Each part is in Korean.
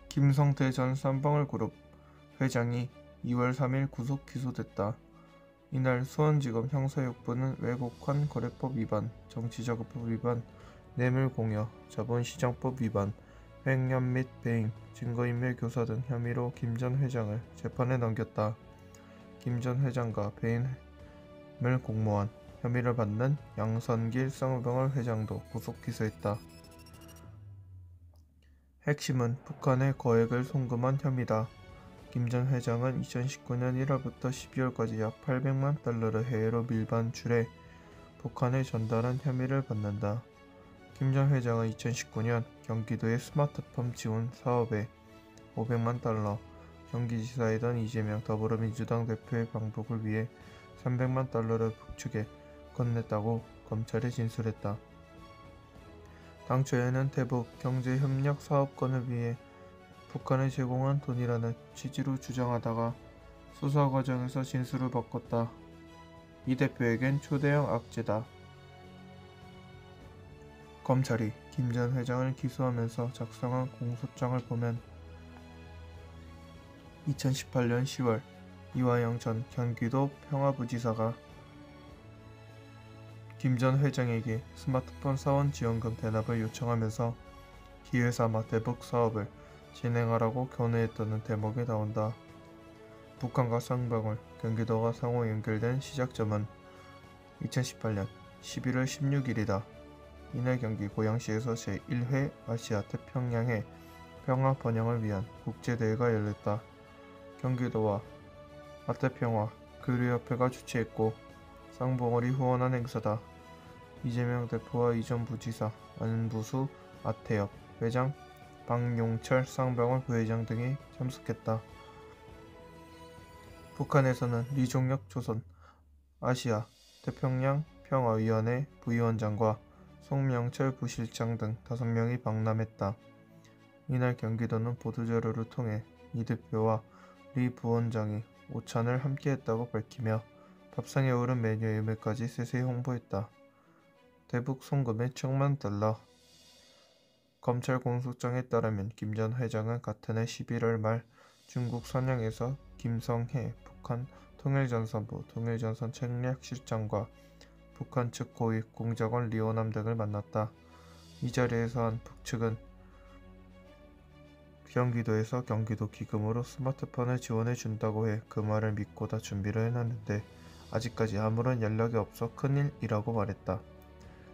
김성태 전 쌈방울그룹 회장이 2월 3일 구속 기소됐다. 이날 수원지검 형사6부는 외국환 거래법 위반, 정치자금법 위반, 뇌물공여, 자본시장법 위반, 횡령 및 배임, 증거인멸 교사 등 혐의로 김 전 회장을 재판에 넘겼다. 김 전 회장과 배임을 공모한 혐의를 받는 양선길 쌍방울 회장도 구속 기소했다. 핵심은 북한의 거액을 송금한 혐의다. 김 전 회장은 2019년 1월부터 12월까지 약 800만 달러를 해외로 밀반출해 북한에 전달한 혐의를 받는다. 김 전 회장은 2019년 경기도의 스마트팜 지원 사업에 500만 달러, 경기지사이던 이재명 더불어민주당 대표의 방북을 위해 300만 달러를 북측에 건넸다고 검찰에 진술했다. 당초에는 대북 경제협력 사업권을 위해 북한에 제공한 돈이라는 취지로 주장하다가 수사 과정에서 진술을 바꿨다. 이 대표에겐 초대형 악재다. 검찰이 김 전 회장을 기소하면서 작성한 공소장을 보면 2018년 10월 이화영 전 경기도 평화부지사가 김 전 회장에게 스마트폰 사원 지원금 대납을 요청하면서 기회 삼아 대북 사업을 진행하라고 권유했다는 대목이 나온다. 북한과 쌍방울, 경기도가 상호 연결된 시작점은 2018년 11월 16일이다. 이날 경기 고양시에서 제1회 아시아 태평양의 평화 번영을 위한 국제대회가 열렸다. 경기도와 아태평화 교류협회가 주최했고 쌍방울이 후원한 행사다. 이재명 대표와 이전 부지사, 안부수 아태협 회장, 박용철 쌍방울 부회장 등이 참석했다. 북한에서는 리종혁 조선 아시아 태평양 평화위원회 부위원장과 송명철 부실장 등 5명이 방남했다. 이날 경기도는 보도자료를 통해 이 대표와 리 부원장이 오찬을 함께했다고 밝히며 밥상에 오른 메뉴의 의미까지 세세히 홍보했다. 대북 송금의 1,000만 달러. 검찰 공소장에 따르면 김 전 회장은 같은 해 11월 말 중국 선양에서 김성해 북한 통일전선부 통일전선 책략실장과 북한 측 고위 공작원 리오남 등을 만났다. 이 자리에서 한 북측은 경기도에서 경기도 기금으로 스마트폰을 지원해 준다고 해 그 말을 믿고 다 준비를 해놨는데 아직까지 아무런 연락이 없어 큰일이라고 말했다.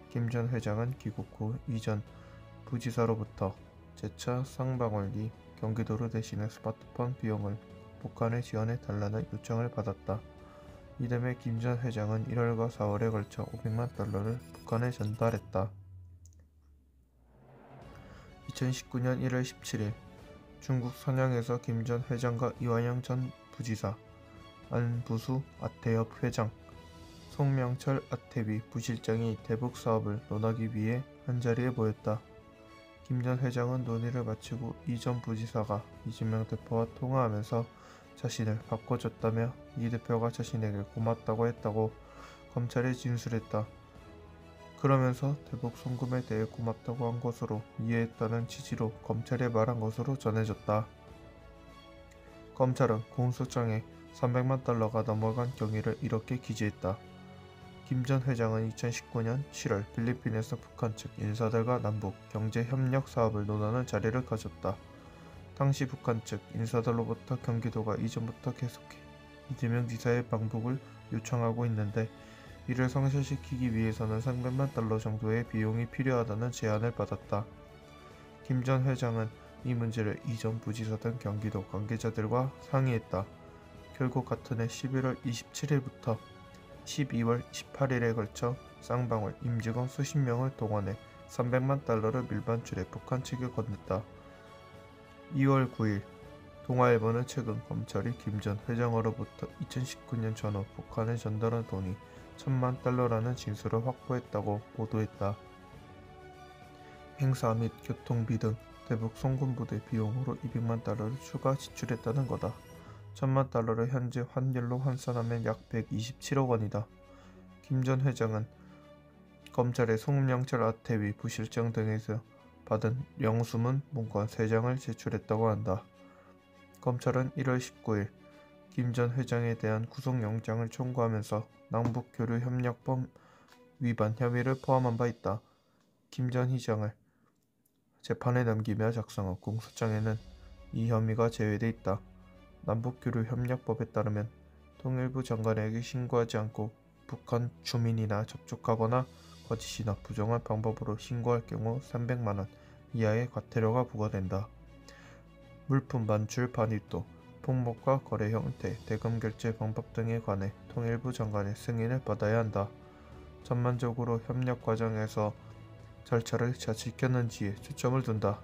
김 전 회장은 귀국 후 이전 부지사로부터 재차 쌍방울이 경기도로 대신해 스마트폰 비용을 북한에 지원해 달라는 요청을 받았다. 이듬해 김 전 회장은 1월과 4월에 걸쳐 500만 달러를 북한에 전달했다. 2019년 1월 17일 중국 선양에서 김 전 회장과 이화영 전 부지사, 안부수 아태협 회장, 송명철 아태비 부실장이 대북 사업을 논하기 위해 한자리에 모였다. 김 전 회장은 논의를 마치고 이 전 부지사가 이재명 대표와 통화하면서 자신을 바꿔줬다며 이 대표가 자신에게 고맙다고 했다고 검찰에 진술했다. 그러면서 대북 송금에 대해 고맙다고 한 것으로 이해했다는 취지로 검찰에 말한 것으로 전해졌다. 검찰은 공소장에 300만 달러가 넘어간 경위를 이렇게 기재했다. 김 전 회장은 2019년 7월 필리핀에서 북한 측 인사들과 남북 경제협력 사업을 논하는 자리를 가졌다. 당시 북한 측 인사들로부터 경기도가 이전부터 계속해 이재명 지사의 방북을 요청하고 있는데 이를 성사시키기 위해서는 300만 달러 정도의 비용이 필요하다는 제안을 받았다. 김 전 회장은 이 문제를 이전 부지사 등 경기도 관계자들과 상의했다. 결국 같은 해 11월 27일부터 12월 18일에 걸쳐 쌍방울 임직원 수십 명을 동원해 300만 달러를 밀반출해 북한 측에 건넸다. 2월 9일 동아일보는 최근 검찰이 김 전 회장으로부터 2019년 전후 북한에 전달한 돈이 1,000만 달러라는 진술을 확보했다고 보도했다. 행사 및 교통비 등 대북 송금부대 비용으로 200만 달러를 추가 지출했다는 거다. 1,000만 달러를 현재 환율로 환산하면 약 127억 원이다. 김 전 회장은 검찰의 송명철 아태비 부실장 등에서 받은 영수문 문건 3장을 제출했다고 한다. 검찰은 1월 19일 김 전 회장에 대한 구속영장을 청구하면서 남북교류협력법 위반 혐의를 포함한 바 있다. 김 전 회장을 재판에 넘기며 작성한 공소장에는 이 혐의가 제외돼 있다. 남북교류협력법에 따르면 통일부 장관에게 신고하지 않고 북한 주민이나 접촉하거나 거짓이나 부정한 방법으로 신고할 경우 300만 원 이하의 과태료가 부과된다. 물품 반출 반입도, 품목과 거래 형태, 대금 결제 방법 등에 관해 통일부 장관의 승인을 받아야 한다. 전반적으로 협력 과정에서 절차를 잘 지켰는지에 초점을 둔다.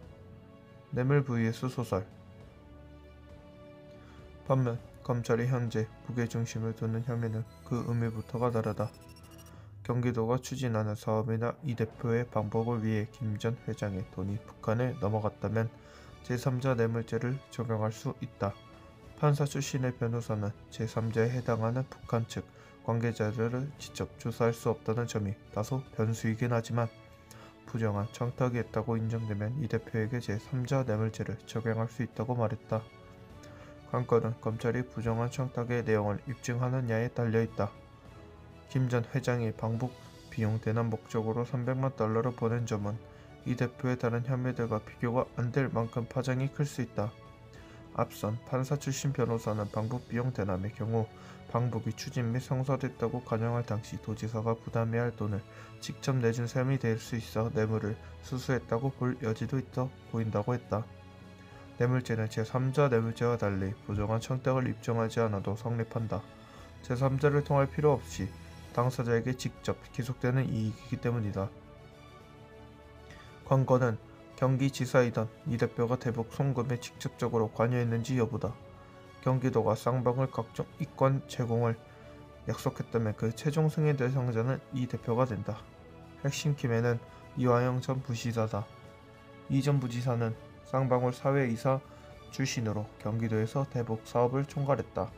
뇌물 vs 소설. 반면 검찰이 현재 무게중심을 두는 혐의는 그 의미부터가 다르다. 경기도가 추진하는 사업이나 이 대표의 방법을 위해 김 전 회장의 돈이 북한에 넘어갔다면 제3자 뇌물죄를 적용할 수 있다. 판사 출신의 변호사는 제3자에 해당하는 북한 측 관계자들을 직접 조사할 수 없다는 점이 다소 변수이긴 하지만 부정한 청탁이 있다고 인정되면 이 대표에게 제3자 뇌물죄를 적용할 수 있다고 말했다. 관건은 검찰이 부정한 청탁의 내용을 입증하느냐에 달려있다. 김 전 회장이 방북 비용 대남 목적으로 300만 달러를 보낸 점은 이 대표의 다른 혐의들과 비교가 안 될 만큼 파장이 클 수 있다. 앞선 판사 출신 변호사는 방북 비용 대남의 경우 방북이 추진 및 성사됐다고 가정할 당시 도지사가 부담해야 할 돈을 직접 내준 셈이 될 수 있어 뇌물을 수수했다고 볼 여지도 있어 보인다고 했다. 뇌물죄는 제3자 뇌물죄와 달리 부정한 청탁을 입증하지 않아도 성립한다. 제3자를 통할 필요 없이 당사자에게 직접 기속되는 이익이기 때문이다. 관건은 경기지사이던 이 대표가 대북 송금에 직접적으로 관여했는지 여부다. 경기도가 쌍방울 각종 이권 제공을 약속했다면 그 최종 승인 대상자는 이 대표가 된다. 핵심 키맨은 이화영 전 부시사다. 이 전 부지사는 쌍방울 사회이사 출신으로 경기도에서 대북 사업을 총괄했다.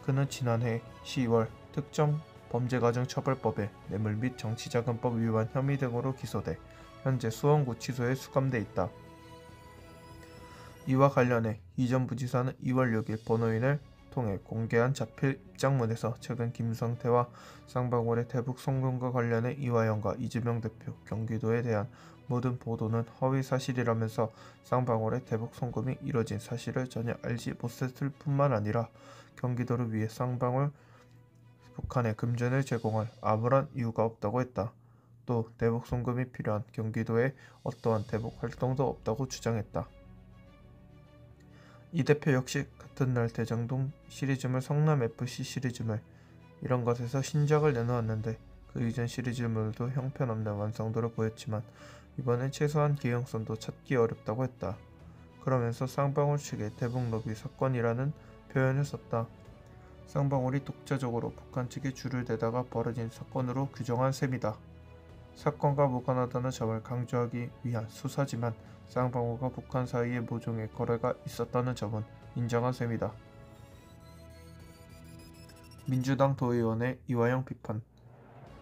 그는 지난해 10월 특정 범죄가중처벌법에 뇌물 및 정치자금법 위반 혐의 등으로 기소돼 현재 수원구치소에 수감돼 있다. 이와 관련해 이 전 부지사는 2월 6일 변호인을 통해 공개한 자필 입장문에서 최근 김성태와 쌍방울의 대북 송금과 관련해 이화영과 이재명 대표, 경기도에 대한 모든 보도는 허위 사실이라면서 쌍방울의 대북 송금이 이뤄진 사실을 전혀 알지 못했을 뿐만 아니라 경기도를 위해 쌍방울 북한에 금전을 제공할 아무런 이유가 없다고 했다. 또 대북 송금이 필요한 경기도에 어떠한 대북 활동도 없다고 주장했다. 이 대표 역시 같은 날 대장동 시리즈물, 성남FC 시리즈물 이런 것에서 신작을 내놓았는데 그 이전 시리즈물도 형편없는 완성도를 보였지만 이번엔 최소한 개연성도 찾기 어렵다고 했다. 그러면서 쌍방울 측의 대북 로비 사건이라는 표현을 썼다. 쌍방울이 독자적으로 북한 측에 줄을 대다가 벌어진 사건으로 규정한 셈이다. 사건과 무관하다는 점을 강조하기 위한 수사지만 쌍방울과 북한 사이에 모종의 거래가 있었다는 점은 인정한 셈이다. 민주당 도의원의 이화영 비판.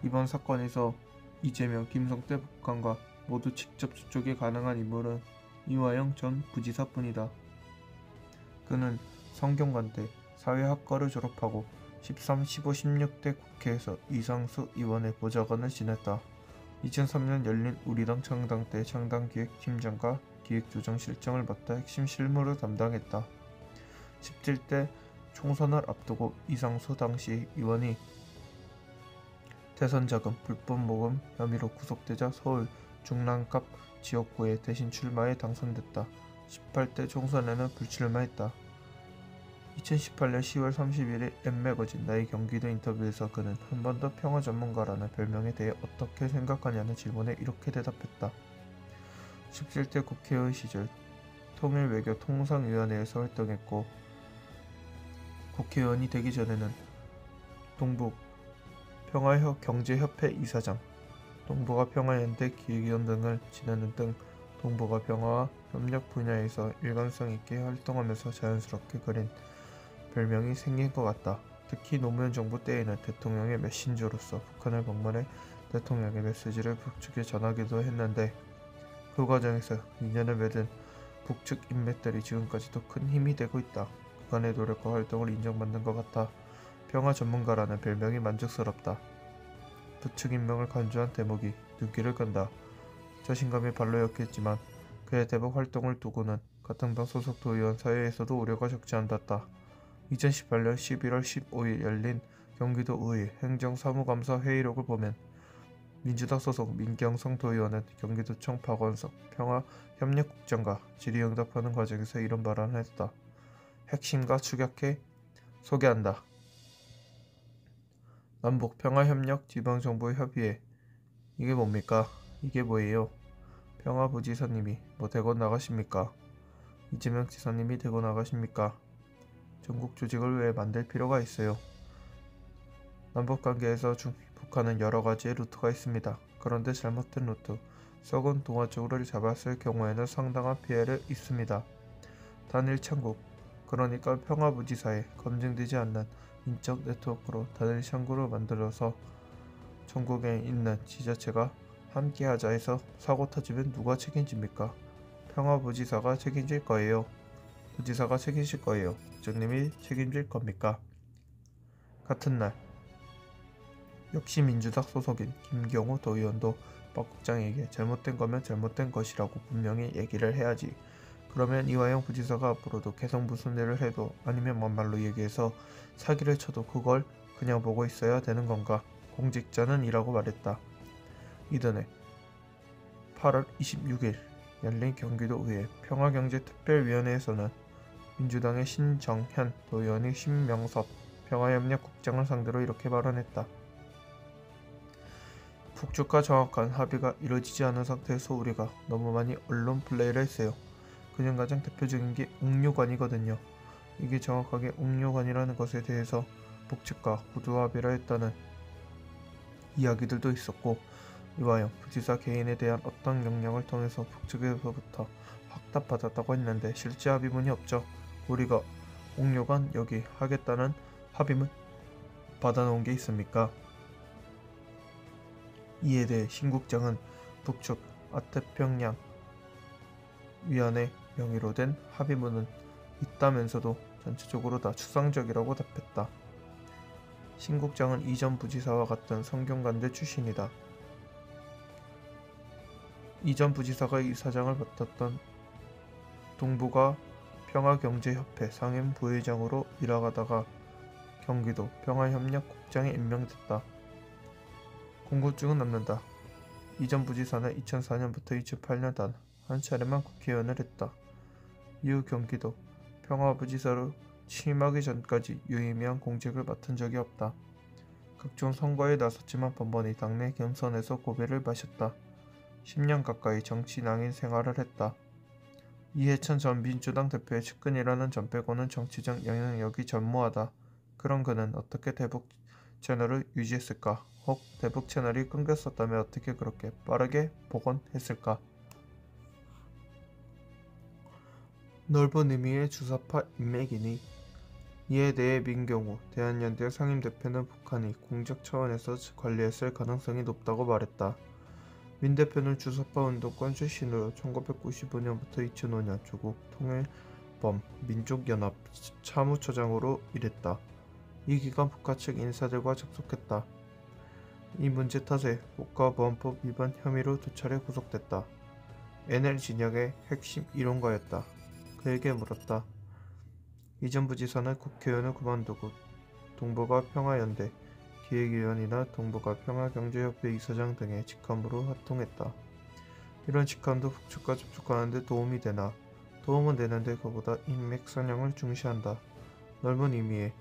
이번 사건에서 이재명, 김성태 북한과 모두 직접 접촉이 가능한 인물은 이화영 전 부지사뿐이다. 그는 성균관대 사회학과를 졸업하고 13, 15, 16대 국회에서 이상수 의원의 보좌관을 지냈다. 2003년 열린 우리당 창당 때 창당기획팀장과 기획조정실장을 맡아 핵심 실무를 담당했다. 17대 총선을 앞두고 이상수 당시 의원이 대선자금 불법 모금 혐의로 구속되자 서울 중랑갑 지역구에 대신 출마해 당선됐다. 18대 총선에는 불출마했다. 2018년 10월 31일 N매거진 나의 경기도 인터뷰에서 그는 한반도 평화 전문가라는 별명에 대해 어떻게 생각하냐는 질문에 이렇게 대답했다. 17대 국회의원 시절 통일외교통상위원회에서 활동했고 국회의원이 되기 전에는 동북 평화경제협회 이사장, 동북아 평화연대 기획위원 등을 지내는 등 동북아 평화와 협력 분야에서 일관성 있게 활동하면서 자연스럽게 그린 별명이 생긴 것 같다. 특히 노무현 정부 때에는 대통령의 메신저로서 북한을 방문해 대통령의 메시지를 북측에 전하기도 했는데 그 과정에서 인연을 맺은 북측 인맥들이 지금까지도 큰 힘이 되고 있다. 그간의 노력과 활동을 인정받는 것 같아 평화 전문가라는 별명이 만족스럽다. 북측 인명을 간주한 대목이 눈길을 끈다. 자신감이 발로였겠지만 그의 대북 활동을 두고는 같은 당 소속 도의원 사이에서도 우려가 적지 않았다. 2018년 11월 15일 열린 경기도의회 행정사무감사 회의록을 보면 민주당 소속 민경성 도의원은 경기도청 박원석 평화협력국장과 질의응답하는 과정에서 이런 발언을 했다. 핵심과 축약해 소개한다. 남북 평화협력 지방정부협의회. 이게 뭡니까? 이게 뭐예요? 평화부지사님이 뭐 대권 나가십니까? 이재명 지사님이 대권 나가십니까? 전국 조직을 왜 만들 필요가 있어요? 남북관계에서 북한은 여러가지의 루트가 있습니다. 그런데 잘못된 루트, 썩은 동화 쪽으로 잡았을 경우에는 상당한 피해를 입습니다. 단일 창국, 그러니까 평화부지사에 검증되지 않는 인적 네트워크로 단일 창구를 만들어서 전국에 있는 지자체가 함께하자 해서 사고 터지면 누가 책임집니까? 평화부지사가 책임질 거예요. 부지사가 책임질 거예요. 국장님이 책임질 겁니까? 같은 날 역시 민주당 소속인 김경호 도의원도 박 국장에게 잘못된 거면 잘못된 것이라고 분명히 얘기를 해야지. 그러면 이화영 부지사가 앞으로도 계속 무슨 일을 해도 아니면 막말로 얘기해서 사기를 쳐도 그걸 그냥 보고 있어야 되는 건가? 공직자는 이라고 말했다. 이전에 8월 26일 열린 경기도의회 평화경제특별위원회에서는 민주당의 신정현 도의원이 신명섭 평화협력국장을 상대로 이렇게 발언했다. 북측과 정확한 합의가 이루어지지 않은 상태에서 우리가 너무 많이 언론 플레이를 했어요. 그중 가장 대표적인 게 옥류관이거든요. 이게 정확하게 옥류관이라는 것에 대해서 북측과 구두 합의를 했다는 이야기들도 있었고, 이화영 부지사 개인에 대한 어떤 역량을 통해서 북측에서부터 확답받았다고 했는데 실제 합의문이 없죠. 우리가 옥류관 여기 하겠다는 합의문 받아놓은 게 있습니까? 이에 대해 신 국장은 북측 아태평양 위원회 명의로 된 합의문은 있다면서도 전체적으로 다 추상적이라고 답했다. 신 국장은 이전 부지사와 같은 성균관대 출신이다. 이전 부지사가 이 사장을 맡았던 동북아 평화경제협회 상임 부회장으로 일하다가 경기도 평화협력국장에 임명됐다. 궁금증은 남는다. 이전 부지사는 2004년부터 2008년 단 한 차례만 국회의원을 했다. 이후 경기도 평화부지사로 취임하기 전까지 유의미한 공직을 맡은 적이 없다. 각종 선거에 나섰지만 번번이 당내 경선에서 고배를 마셨다. 10년 가까이 정치 낭인 생활을 했다. 이해찬 전 민주당 대표의 측근이라는 점 빼고는 정치적 영향력이 전무하다. 그런 그는 어떻게 대북 채널을 유지했을까? 혹 대북 채널이 끊겼었다면 어떻게 그렇게 빠르게 복원했을까? 넓은 의미의 주사파 인맥이니 이에 대해 민경우 대한연대 상임대표는 북한이 공적 차원에서 관리했을 가능성이 높다고 말했다. 민 대표는 주사파 운동권 출신으로 1995년부터 2005년 조국 통일범 민족연합 사무처장으로 일했다. 이 기간 북한 측 인사들과 접촉했다. 이 문제 탓에 국가보안법 위반 혐의로 2차례 구속됐다. NL 진영의 핵심 이론가였다. 그에게 물었다. 이전 부지사는 국회의원을 그만두고 동북아 평화연대 기획위원이나 동북아 평화경제협회 이사장 등의 직함으로 활동했다. 이런 직함도 북측과 접촉하는 데 도움이 되나? 도움은 되는데 그보다 인맥 선양을 중시한다. 넓은 의미의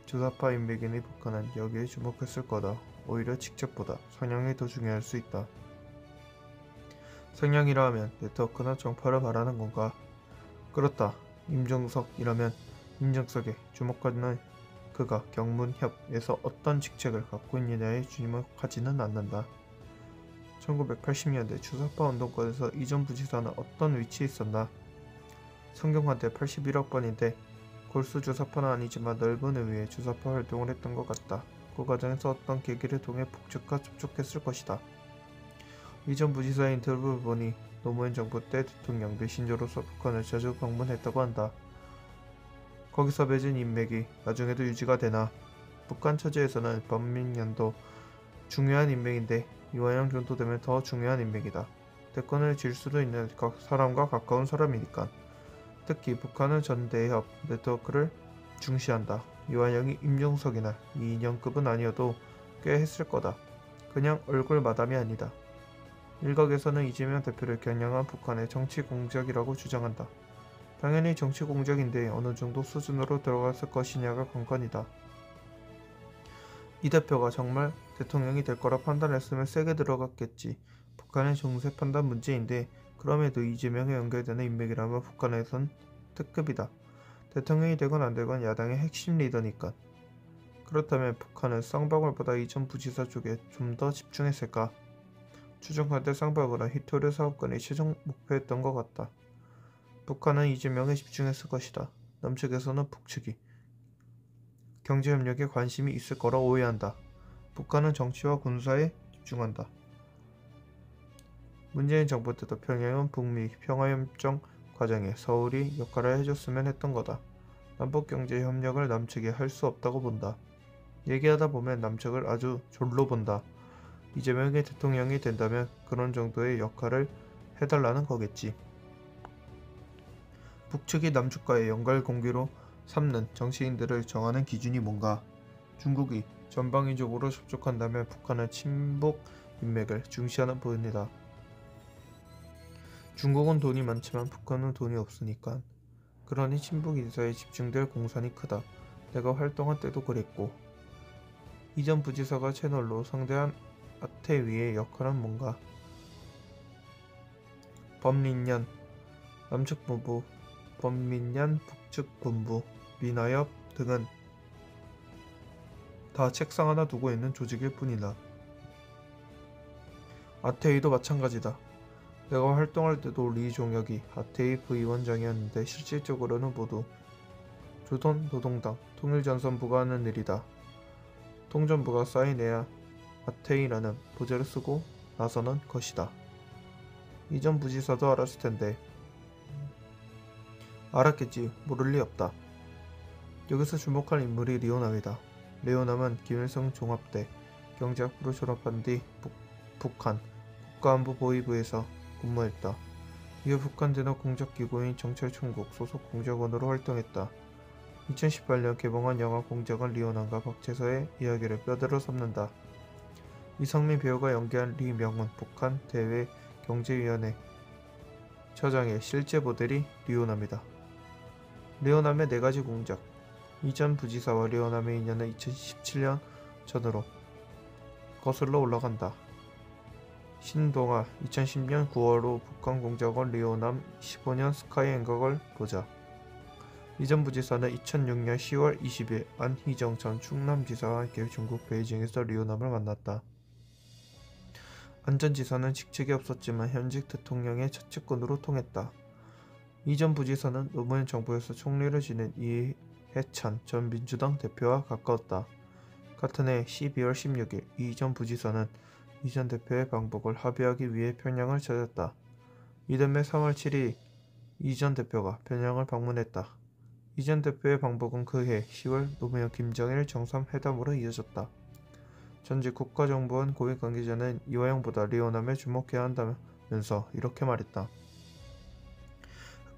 주사파 인맥인의 북한은 여기에 주목했을 거다. 오히려 직접보다 성향이 더 중요할 수 있다. 성향이라 하면 네트워크나 정파를 말하는 건가? 그렇다. 임종석이라면 임종석에 주목하는 그가 경문협에서 어떤 직책을 갖고 있느냐에 주목하지는 않는다. 1980년대 주사파 운동권에서 이전 부지사는 어떤 위치에 있었나? 성균관대 81억 번인데 골수 주사파는 아니지만 넓은 의미의 주사파 활동을 했던 것 같다. 그 과정에서 어떤 계기를 통해 북측과 접촉했을 것이다. 이전 부지사의 인터뷰를 보니 노무현 정부 때 대통령 메신저로서 북한을 자주 방문했다고 한다. 거기서 맺은 인맥이 나중에도 유지가 되나? 북한 처지에서는 범민년도 중요한 인맥인데 이화영 정도 되면 더 중요한 인맥이다. 대권을 질 수도 있는 사람과 가까운 사람이니까. 특히 북한은 전대협 네트워크를 중시한다. 이완영이 임종석이나 이인영급은 아니어도 꽤 했을 거다. 그냥 얼굴 마담이 아니다. 일각에서는 이재명 대표를 겨냥한 북한의 정치 공작이라고 주장한다. 당연히 정치 공작인데 어느 정도 수준으로 들어갔을 것이냐가 관건이다. 이 대표가 정말 대통령이 될 거라 판단했으면 세게 들어갔겠지. 북한의 정세 판단 문제인데 그럼에도 이재명에 연결되는 인맥이라면 북한에선 특급이다. 대통령이 되건 안 되건 야당의 핵심 리더니까. 그렇다면 북한은 쌍방울보다 이전 부지사 쪽에 좀 더 집중했을까? 추정할 때 쌍방울은 히토류 사업권이 최종 목표였던 것 같다. 북한은 이재명에 집중했을 것이다. 남측에서는 북측이 경제협력에 관심이 있을 거라 오해한다. 북한은 정치와 군사에 집중한다. 문재인 정부 때도 평양은 북미 평화협정 과정에 서울이 역할을 해줬으면 했던 거다. 남북경제협력을 남측이 할 수 없다고 본다. 얘기하다 보면 남측을 아주 졸로 본다. 이재명이 대통령이 된다면 그런 정도의 역할을 해달라는 거겠지. 북측이 남측과의 연결 공개로 삼는 정치인들을 정하는 기준이 뭔가? 중국이 전방위적으로 접촉한다면 북한은 친북 인맥을 중시하는 부분이다. 중국은 돈이 많지만 북한은 돈이 없으니까. 그러니 친북 인사에 집중될 공산이 크다. 내가 활동한 때도 그랬고. 이전 부지사가 채널로 상대한 아태위의 역할은 뭔가? 범린년 남측 본부, 범민년 북측 본부, 민화협 등은 다 책상 하나 두고 있는 조직일 뿐이다. 아태위도 마찬가지다. 내가 활동할 때도 리종혁이 아태위 부위원장이었는데 실질적으로는 모두 조선노동당 통일전선부가 하는 일이다. 통전부가 사인해야 아태위라는 부제를 쓰고 나서는 것이다. 이전 부지사도 알았을 텐데. 알았겠지. 모를 리 없다. 여기서 주목할 인물이 리오남이다. 리오남은 김일성 종합대 경제학부를 졸업한 뒤 북한 국가안보보위부에서 근무했다. 이후 북한 대납 공작기구인 정찰총국 소속 공작원으로 활동했다. 2018년 개봉한 영화 공작원 리오남과 박재서의 이야기를 뼈대로 삼는다. 이성민 배우가 연기한 리명훈 북한 대외경제위원회 처장의 실제 모델이 리오남이다. 리오남의 4가지 공작. 이전 부지사와 리오남의 인연은 2017년 전으로 거슬러 올라간다. 신동아 2010년 9월로 북한 공작원 리오남 15년 스카이 행각을 보자. 이전 부지사는 2006년 10월 20일 안희정 전 충남지사와 함께 중국 베이징에서 리오남을 만났다. 안 전 지사는 직책이 없었지만 현직 대통령의 차측근으로 통했다. 이전 부지사는 노무현 정부에서 총리를 지낸 이해찬 전 민주당 대표와 가까웠다. 같은 해 12월 16일 이전 부지사는 이전 대표의 방북을 합의하기 위해 평양을 찾았다. 이듬해 3월 7일 이전 대표가 평양을 방문했다. 이전 대표의 방북은 그해 10월 노무현 김정일 정상회담으로 이어졌다. 전직 국가정보원 고위 관계자는 이화영보다 리오남에 주목해야 한다면서 이렇게 말했다.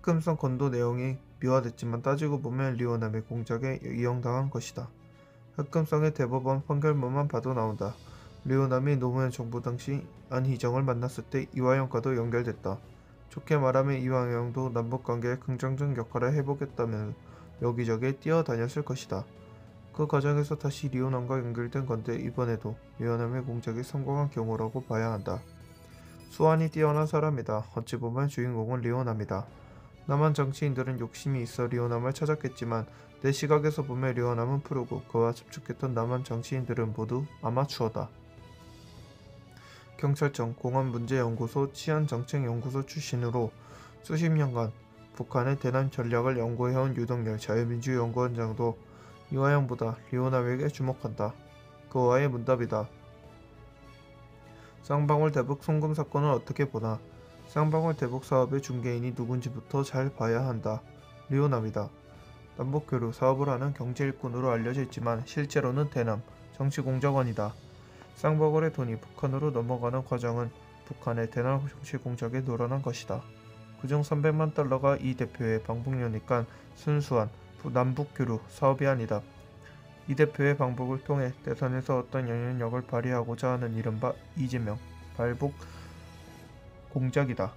흑금성 건도 내용이 미화됐지만 따지고 보면 리오남의 공작에 이용당한 것이다. 흑금성의 대법원 판결문만 봐도 나온다. 리오남이 노무현 정부 당시 안희정을 만났을 때 이화영과도 연결됐다. 좋게 말하면 이화영도 남북관계에 긍정적 역할을 해보겠다면 여기저기 뛰어다녔을 것이다. 그 과정에서 다시 리오남과 연결된 건데 이번에도 리오남의 공작이 성공한 경우라고 봐야 한다. 수완이 뛰어난 사람이다. 어찌 보면 주인공은 리오남이다. 남한 정치인들은 욕심이 있어 리오남을 찾았겠지만 내 시각에서 보면 리오남은 프로고 그와 접촉했던 남한 정치인들은 모두 아마추어다. 경찰청 공안문제연구소 치안정책연구소 출신으로 수십 년간 북한의 대남 전략을 연구해온 유동열 자유민주연구원장도 이화영보다 리오남에게 주목한다. 그와의 문답이다. 쌍방울 대북 송금 사건을 어떻게 보나? 쌍방울 대북 사업의 중개인이 누군지부터 잘 봐야 한다. 리오남이다. 남북교류 사업을 하는 경제일꾼으로 알려져 있지만 실제로는 대남 정치공작원이다. 쌍방울의 돈이 북한으로 넘어가는 과정은 북한의 대남 정치공작에 노련한 것이다. 그중 300만 달러가 이 대표의 방북료니까 순수한 남북교류 사업이 아니다. 이 대표의 방북을 통해 대선에서 어떤 영향력을 발휘하고자 하는 이른바 이재명 발북 공작이다.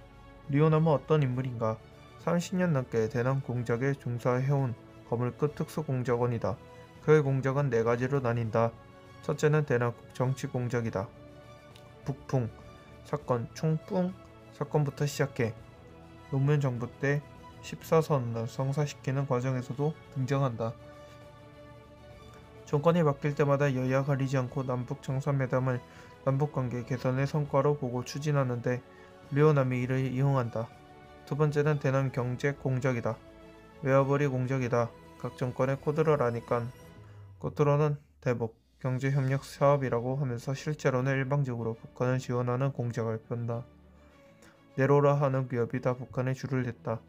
리오남은 어떤 인물인가? 30년 넘게 대남 공작에 종사해온 거물급 특수공작원이다. 그의 공작은 4가지로 나뉜다. 첫째는 대남 정치 공작이다. 북풍 사건 총뿡 사건부터 시작해 노무현 정부 때 14선언을 성사시키는 과정에서도 등장한다. 정권이 바뀔 때마다 여야 가리지 않고 남북 정상회담을 남북관계 개선의 성과로 보고 추진하는데 리오남이 이를 이용한다. 두 번째는 대남 경제 공작이다. 외화벌이 공작이다. 각 정권의 코드를 아니깐 겉으로는 대북 경제협력 사업이라고 하면서 실제로는 일방적으로 북한을 지원하는 공작을 편다. 내로라 하는 기업이 다 북한에 줄을 댔다.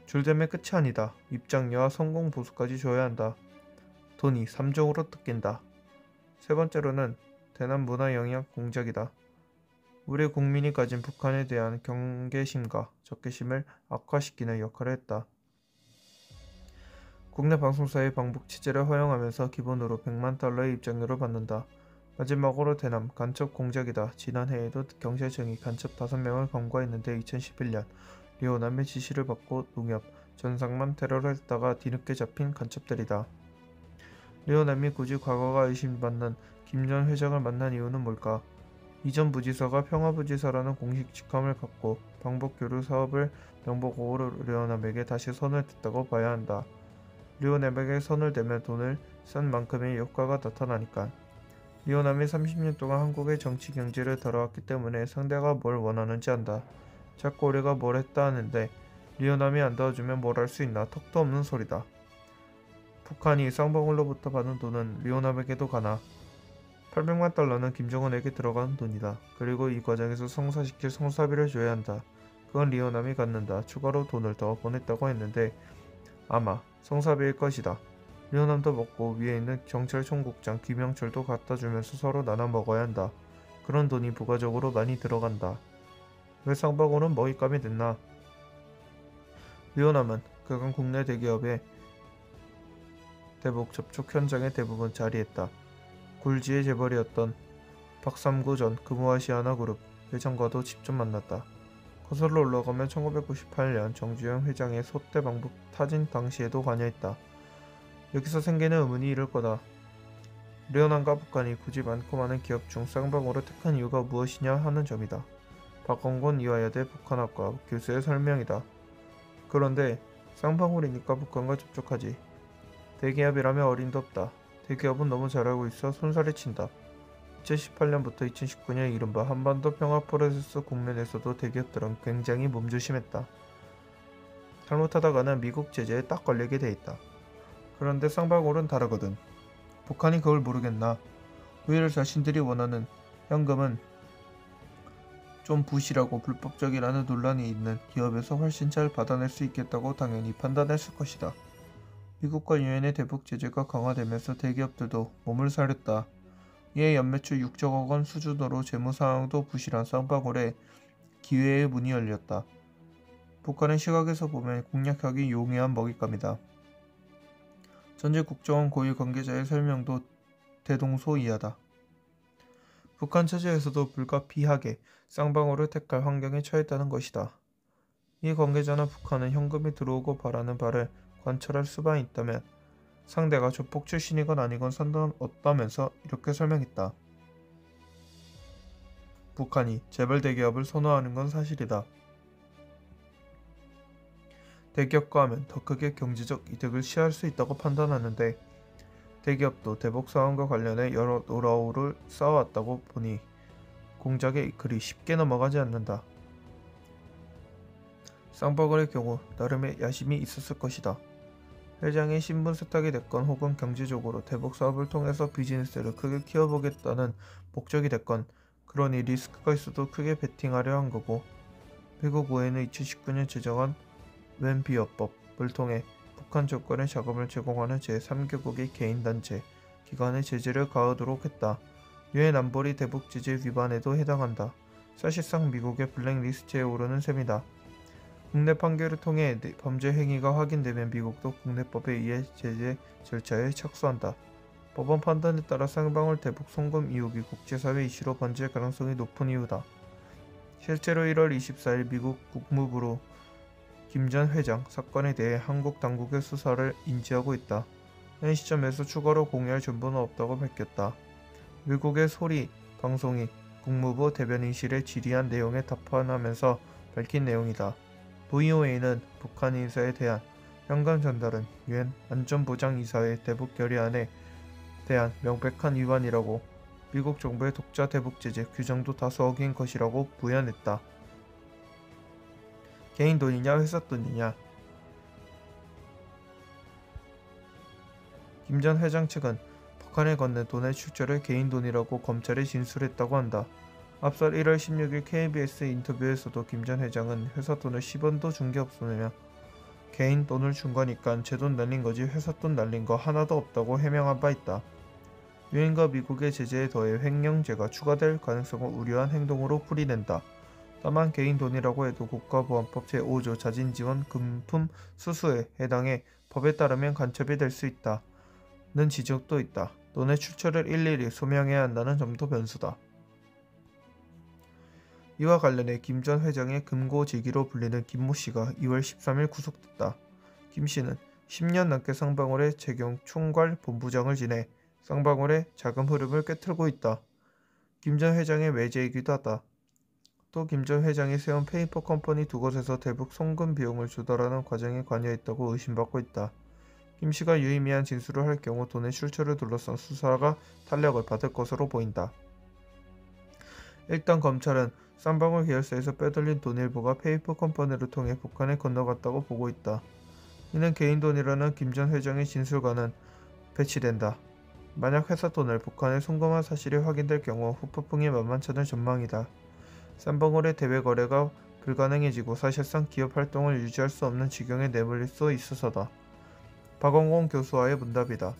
줄대면 끝이 아니다. 입장료와 성공 보수까지 줘야 한다. 돈이 3종으로 뜯긴다. 세 번째로는 대남 문화 영향 공작이다. 우리 국민이 가진 북한에 대한 경계심과 적개심을 악화시키는 역할을 했다. 국내 방송사의 방북 취재를 허용하면서 기본으로 100만 달러의 입장료를 받는다. 마지막으로 대남 간첩 공작이다. 지난해에도 경찰청이 간첩 5명을 검거했는데 2011년 리오남의 지시를 받고 농협, 전상만 테러를 했다가 뒤늦게 잡힌 간첩들이다. 리오남이 굳이 과거가 의심받는 김 전 회장을 만난 이유는 뭘까? 이전 부지사가 평화부지사라는 공식 직함을 갖고 방북교류 사업을 명목으로 리오남에게 다시 손을 댔다고 봐야 한다. 리오남에게 손을 대면 돈을 쓴 만큼의 효과가 나타나니까. 리오남이 30년 동안 한국의 정치 경제를 다뤄왔기 때문에 상대가 뭘 원하는지 안다. 자꾸 우리가 뭘 했다 하는데 리오남이 안 도와주면 뭘 할 수 있나. 턱도 없는 소리다. 북한이 쌍방울로부터 받은 돈은 리오남에게도 가나. 800만 달러는 김정은에게 들어가는 돈이다. 그리고 이 과정에서 성사시킬 성사비를 줘야 한다. 그건 리오남이 갖는다. 추가로 돈을 더 보냈다고 했는데 아마 성사비일 것이다. 리오남도 먹고 위에 있는 경찰총국장 김영철도 갖다 주면서 서로 나눠 먹어야 한다. 그런 돈이 부가적으로 많이 들어간다. 왜 쌍방울은 먹잇감이 됐나? 리오남은 그간 국내 대기업의 대북 접촉 현장에 대부분 자리했다. 굴지의 재벌이었던 박삼구 전 금호아시아나그룹 회장과도 직접 만났다. 거슬러 올라가면 1998년 정주영 회장의 소떼 방북 타진 당시에도 관여했다. 여기서 생기는 의문이 이럴 거다. 리오남과 북한이 굳이 많고 많은 기업 중 쌍방울을 택한 이유가 무엇이냐 하는 점이다. 박건곤 이화여대 북한학과 교수의 설명이다. 그런데 쌍방울이니까 북한과 접촉하지. 대기업이라면 어림도 없다. 대기업은 너무 잘 알고 있어 손살이 친다. 2018년부터 2019년 이른바 한반도 평화 프로세스 국면에서도 대기업들은 굉장히 몸조심했다. 잘못하다가는 미국 제재에 딱 걸리게 돼 있다. 그런데 쌍방울은 다르거든. 북한이 그걸 모르겠나. 오히려 자신들이 원하는 현금은 좀 부실하고 불법적이라는 논란이 있는 기업에서 훨씬 잘 받아낼 수 있겠다고 당연히 판단했을 것이다. 미국과 유엔의 대북 제재가 강화되면서 대기업들도 몸을 사렸다. 이에 연매출 6조 원 수준으로 재무상황도 부실한 쌍방울에 기회의 문이 열렸다. 북한의 시각에서 보면 공략하기 용이한 먹잇감이다. 전직 국정원 고위 관계자의 설명도 대동소이하다. 북한 체제에서도 불가피하게 쌍방울을 택할 환경에 처했다는 것이다. 이 관계자는 북한은 현금이 들어오고 바라는 바를 관철할 수만 있다면 상대가 조폭 출신이건 아니건 상관없다면서 이렇게 설명했다. 북한이 재벌 대기업을 선호하는 건 사실이다. 대기업과 하면 더 크게 경제적 이득을 취할 수 있다고 판단하는데 대기업도 대북 사안과 관련해 여러 노하우를 쌓아왔다고 보니 공작에 그리 쉽게 넘어가지 않는다. 쌍방울의 경우 나름의 야심이 있었을 것이다. 회장이 신분 세탁이 됐건 혹은 경제적으로 대북 사업을 통해서 비즈니스를 크게 키워보겠다는 목적이 됐건 그러니 리스크가 있어도 크게 베팅하려 한 거고 미국 의회는 2019년 제정한 웬비어법을 통해 북한 정권에 자금을 제공하는 제3개국의 개인단체, 기관의 제재를 가하도록 했다. 유엔 안보리 대북 제재 위반에도 해당한다. 사실상 미국의 블랙리스트에 오르는 셈이다. 국내 판결을 통해 범죄 행위가 확인되면 미국도 국내법에 의해 제재 절차에 착수한다. 법원 판단에 따라 쌍방울 대북 송금 의혹이 국제사회 이슈로 번질 가능성이 높은 이유다. 실제로 1월 24일 미국 국무부로 김 전 회장 사건에 대해 한국 당국의 수사를 인지하고 있다. 현 시점에서 추가로 공유할 정보는 없다고 밝혔다. 미국의 소리 방송이 국무부 대변인실에 질의한 내용에 답변하면서 밝힌 내용이다. VOA는 북한 인사에 대한 현관 전달은 유엔 안전보장이사회 대북 결의안에 대한 명백한 위반이라고 미국 정부의 독자 대북 제재 규정도 다수 어긴 것이라고 부연했다. 개인 돈이냐 회사 돈이냐. 김 전 회장 측은 북한에 건넨 돈의 출처를 개인 돈이라고 검찰에 진술했다고 한다. 앞서 1월 16일 KBS 인터뷰에서도 김 전 회장은 회사 돈을 10원도 준 게 없으며 개인 돈을 준 거니까 제 돈 날린 거지 회사 돈 날린 거 하나도 없다고 해명한 바 있다. 유엔과 미국의 제재에 더해 횡령죄가 추가될 가능성을 우려한 행동으로 풀이된다. 다만 개인 돈이라고 해도 국가보안법 제5조 자진지원 금품 수수에 해당해 법에 따르면 간첩이 될 수 있다. 는 지적도 있다. 돈의 출처를 일일이 소명해야 한다는 점도 변수다. 이와 관련해 김 전 회장의 금고지기로 불리는 김모 씨가 2월 13일 구속됐다. 김 씨는 10년 넘게 쌍방울의 재경 총괄 본부장을 지내 쌍방울의 자금 흐름을 꿰뚫고 있다. 김 전 회장의 외제이기도 하다. 또 김 전 회장이 세운 페이퍼 컴퍼니 두 곳에서 대북 송금 비용을 조달하는 과정에 관여했다고 의심받고 있다. 김 씨가 유의미한 진술을 할 경우 돈의 출처를 둘러싼 수사가 탄력을 받을 것으로 보인다. 일단 검찰은 쌍방울 계열사에서 빼돌린 돈 일부가 페이퍼 컴퍼니를 통해 북한에 건너갔다고 보고 있다. 이는 개인 돈이라는 김 전 회장의 진술과는 배치된다. 만약 회사 돈을 북한에 송금한 사실이 확인될 경우 후폭풍이 만만찮을 전망이다. 쌍방울의 대외 거래가 불가능해지고 사실상 기업 활동을 유지할 수 없는 지경에 내몰릴 수 있어서다. 박원공 교수와의 문답이다.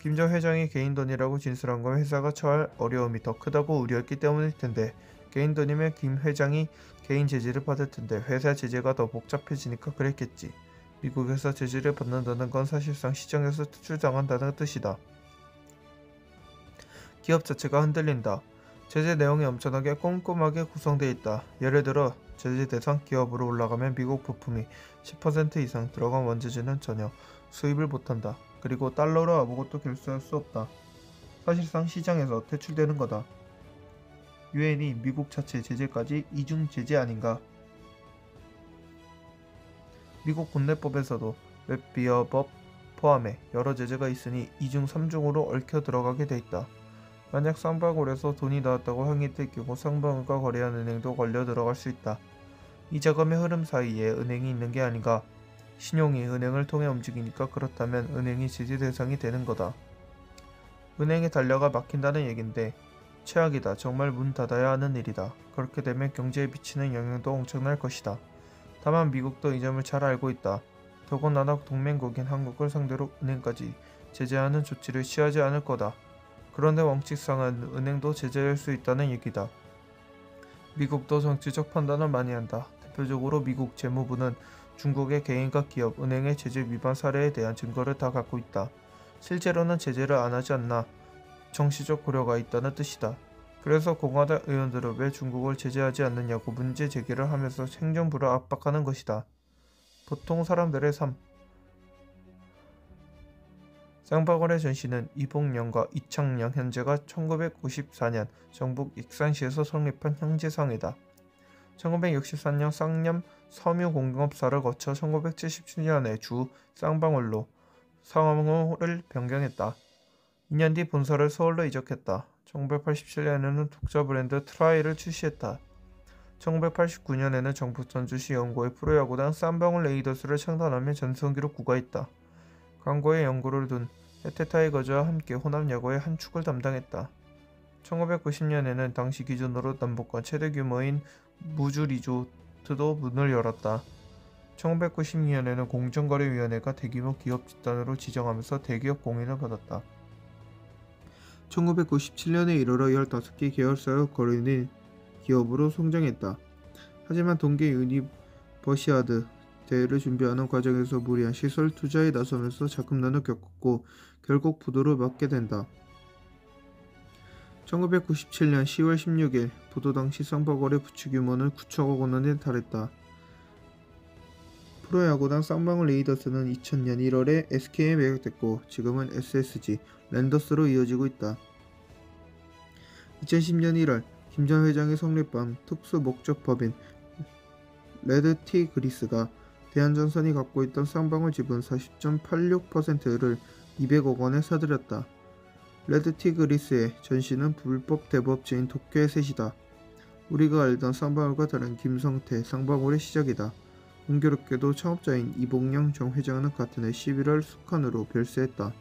김 전 회장이 개인 돈이라고 진술한 건 회사가 처할 어려움이 더 크다고 우려했기 때문일 텐데 개인 돈이면 김 회장이 개인 제재를 받을 텐데 회사 제재가 더 복잡해지니까 그랬겠지. 미국에서 제재를 받는다는 건 사실상 시장에서 퇴출당한다는 뜻이다. 기업 자체가 흔들린다. 제재 내용이 엄청나게 꼼꼼하게 구성되어 있다. 예를 들어 제재 대상 기업으로 올라가면 미국 부품이 10% 이상 들어간 원재료는 전혀 수입을 못한다. 그리고 달러로 아무것도 결수할 수 없다. 사실상 시장에서 퇴출되는 거다. 유엔이 미국 자체 제재까지 이중 제재 아닌가? 미국 국내법에서도 웹비어법 포함해 여러 제재가 있으니 2중 3중으로 얽혀 들어가게 돼 있다. 만약 쌍방울에서 돈이 나왔다고 항의될 경우 쌍방울과 거래한 은행도 걸려 들어갈 수 있다. 이 자금의 흐름 사이에 은행이 있는 게 아닌가? 신용이 은행을 통해 움직이니까 그렇다면 은행이 제재 대상이 되는 거다. 은행에 달려가 막힌다는 얘긴데 최악이다. 정말 문 닫아야 하는 일이다. 그렇게 되면 경제에 미치는 영향도 엄청날 것이다. 다만 미국도 이 점을 잘 알고 있다. 더군다나 동맹국인 한국을 상대로 은행까지 제재하는 조치를 취하지 않을 거다. 그런데 원칙상은 은행도 제재할 수 있다는 얘기다. 미국도 정치적 판단을 많이 한다. 대표적으로 미국 재무부는 중국의 개인과 기업, 은행의 제재 위반 사례에 대한 증거를 다 갖고 있다. 실제로는 제재를 안 하지 않나 정치적 고려가 있다는 뜻이다. 그래서 공화당 의원들은 왜 중국을 제재하지 않느냐고 문제 제기를 하면서 행정부를 압박하는 것이다. 보통 사람들의 삶. 쌍방울의 전시는 이봉령과 이창영 현재가 1994년 경북 익산시에서 성립한 형제상회다. 1964년 쌍념 섬유공업사를 거쳐 1977년에 주 쌍방울로 성함을 변경했다. 2년 뒤 본사를 서울로 이적했다. 1987년에는 독자 브랜드 트라이를 출시했다. 1989년에는 경북 전주시 연고의 프로야구단 쌍방울 레이더스를 창단하며 전성기로 구가했다. 광고에 연고를 둔 롯데타이거즈와 함께 호남야구의 한 축을 담당했다. 1990년에는 당시 기준으로 남북과 최대 규모인 무주리조 트도 문을 열었다. 1992년에는 공정거래위원회가 대규모 기업 집단으로 지정하면서 대기업 공인을 받았다. 1997년에 이르러 15개 계열사로 거론된 기업으로 성장했다. 하지만 동계 유니버시아드 대회를 준비하는 과정에서 무리한 시설 투자에 나서면서 자금난을 겪었고 결국 부도를 맞게 된다. 1997년 10월 16일 부도 당시 쌍방울의 부채 규모는 9천억 원에 달했다. 프로야구단 쌍방울 레이더스는 2000년 1월에 SK에 매각됐고 지금은 SSG 랜더스로 이어지고 있다. 2010년 1월 김 전 회장의 성립한 특수목적법인 레드티그리스가 대한전선이 갖고 있던 쌍방울 지분 40.86%를 200억 원에 사들였다. 레드티그리스의 전신은 불법 대부업체인 도쿄의 셋이다. 우리가 알던 쌍방울과 다른 김성태 쌍방울의 시작이다. 공교롭게도 창업자인 이봉영 전 회장은 같은 해 11월 숙한으로 별세했다.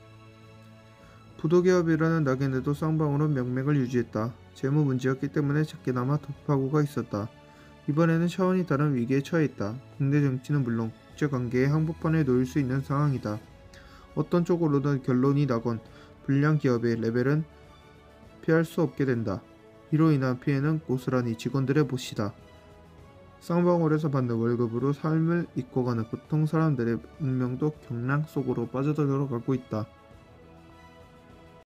부도기업이라는 낙인에도 쌍방울은 명맥을 유지했다. 재무 문제였기 때문에 작게나마 돌파구가 있었다. 이번에는 차원이 다른 위기에 처해 있다. 국내 정치는 물론 국제관계의 한복판에 놓일 수 있는 상황이다. 어떤 쪽으로든 결론이 나건 불량 기업의 레벨은 피할 수 없게 된다. 이로 인한 피해는 고스란히 직원들의 몫이다. 쌍방울에서 받는 월급으로 삶을 이끌어가는 보통 사람들의 운명도 경랑 속으로 빠져들어가고 있다.